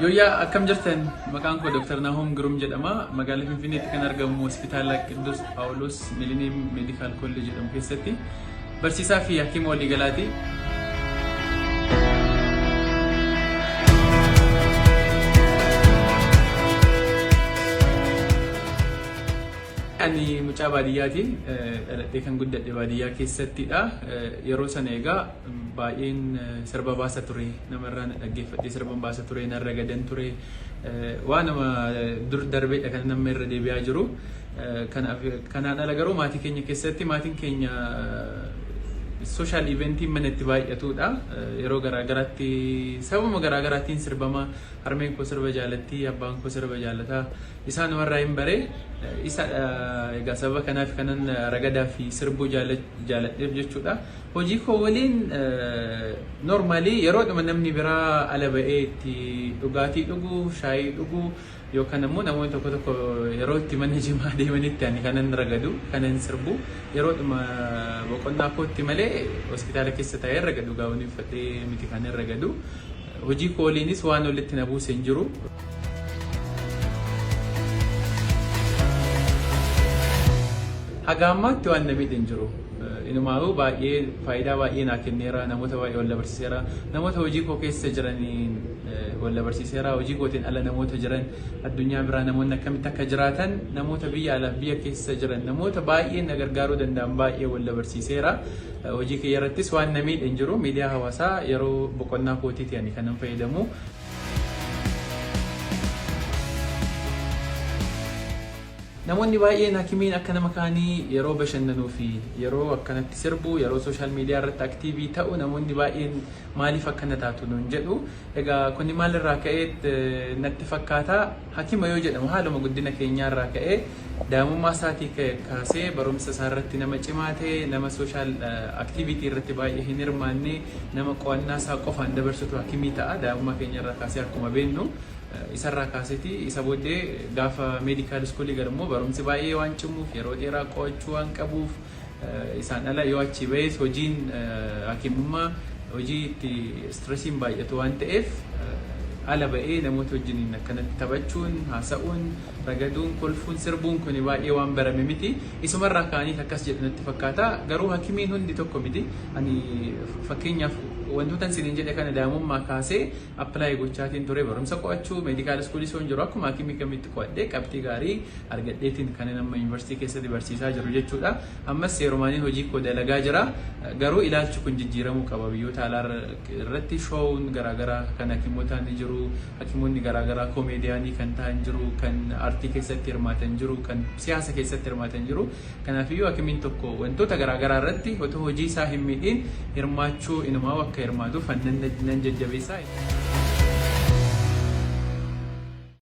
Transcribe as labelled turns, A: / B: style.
A: Yooyaa akkam jirtan maqaan koo Dr. Nahom Girum jedhama. Magaalaa Finfinneetti kan argamu Hospitaala Qidduus Phaawulos Millennium Medical College jedhamu keessatti barsiisaa fi hakiima waliigalaati. Ani mucaa baadiyyaati. Dhaladhee kan guddadhe baadiyyaa keessattidha. Yeroo sana egaa baay'een sirba baasa ture. Namarraa na dhaggeeffadhee sirba baasa ture, narra gadan ture. Waan nama dur darbeedha kan nama irra deebi'aa jiru. Kanaan ala garuu maatii keenya keessatti maatiin keenya social eventiin manatti baay'atudha. Yeroo garaagaraatti sababa garaagaraatiin sirbama. Harmeen koo sirba jaalatti, abbaan koo sirba jaalataa. Isaan warraa hin bare isa egaa sababa kanaaf kanan ragadaa fi sirbuu jaaladheef jechuudha. Hojii koo waliin normally yeroo namni biraa ala ba'ee itti dhugaatii dhuguu, shaayii dhuguu yookaan immoo namoonni tokko tokko yeroo itti mana jimaa deemanitti ani kanan ragadu, kanan sirbu yeroo boqonnaa kootti malee hospitaala keessa taa'ee ragadu gaawwan uffatee miti kanan ragadu. Hojii koo waliinis waan walitti na buuse hin jiru. Haga ammaatti waan na miidhe hin jiru. Inumaa'uu baay'ee faayidaa baay'ee naa kenneera, namoota baay'ee wal barsiiseera, namoota hojii koo keessa jiraniin wal barsiiseera, hojii kootiin ala namoota jiran addunyaa biraa namoonni akkamitti akka jiraatan, namoota biyya alaaf biyya keessa jiran namoota baay'ee na gargaaruu danda'an baay'ee wal barsiiseera. Hojii kiyya irrattis waan na miidhe hin jiru. Miidiyaa hawaasaa yeroo boqonnaa kootiitti ani kanan fayyadamu. Namoonni baay'een hakimiin akka nama kaanii yeroo bashannanuu fi yeroo akkanatti sirbu, yeroo social media irratti aktiivii ta'u namoonni baay'een maaliif akkana taatu nuun jedhu. Egaa kun maalirraa ka'ee natti fakkaata hakima yoo jedhamu haaluma guddina keenyaarraa ka'ee daa'imummaa isaatii kaasee barumsa isaa irratti nama cimaa ta'e, nama social activity irratti baay'ee hin hirmaanne, nama qo'annaa isaa qofaan dabarsutu hakimii ta'a. Daa'imummaa keenyarraa kaasee akkuma beeknu isarraa kaaseti isa booddee gaafa medical school garuu barumsi baay'ee waan cimuuf yeroo dheeraa qo'achuu waan qabuuf isaan ala yoo achi ba'es hojiin hakimummaa hojii itti stressiin baay'atu waan ta'eef ala ba'ee namoota wajjiniin akkanatti taphachuun, haasa'uun, ragaduun, kolfuun, sirbuun kun baay'ee waan barame miti. Isumarraa ka'anii akkas jedhu natti fakkaata. Garuu hakimiin hundi tokko miti. Ani fakkeenyaaf wantoota isiniin jedhe kana daa'imummaa kaasee appilaayi gochaatiin ture barumsa qo'achuu meedikaal iskuulii soon jiru akkuma hakimii kamitti qo'adhee qabxii gaarii argadheetiin kan nama yuunivarsiitii keessatti barsiisaa jiru jechuudha. Ammas seerumaaniin hojii koo dalagaa jira. Garuu ilaalchi kun jijjiiramuu qaba. Biyyoota alaa irratti shoowun garaagaraa kan hakimootaan jiru, hakimoonni garaagaraa koomeediyaanii kan ta'an jiru, kan aartii keessatti hirmaatan jiru, kan siyaasa keessatti hirmaatan jiru. Kanaafiyyuu hakimiin tokko wantoota garaagaraa irratti otoo hojii isaa hin miidhiin hirmaachuu inumaa akka hirmaatuuf nan jajjabeessaa.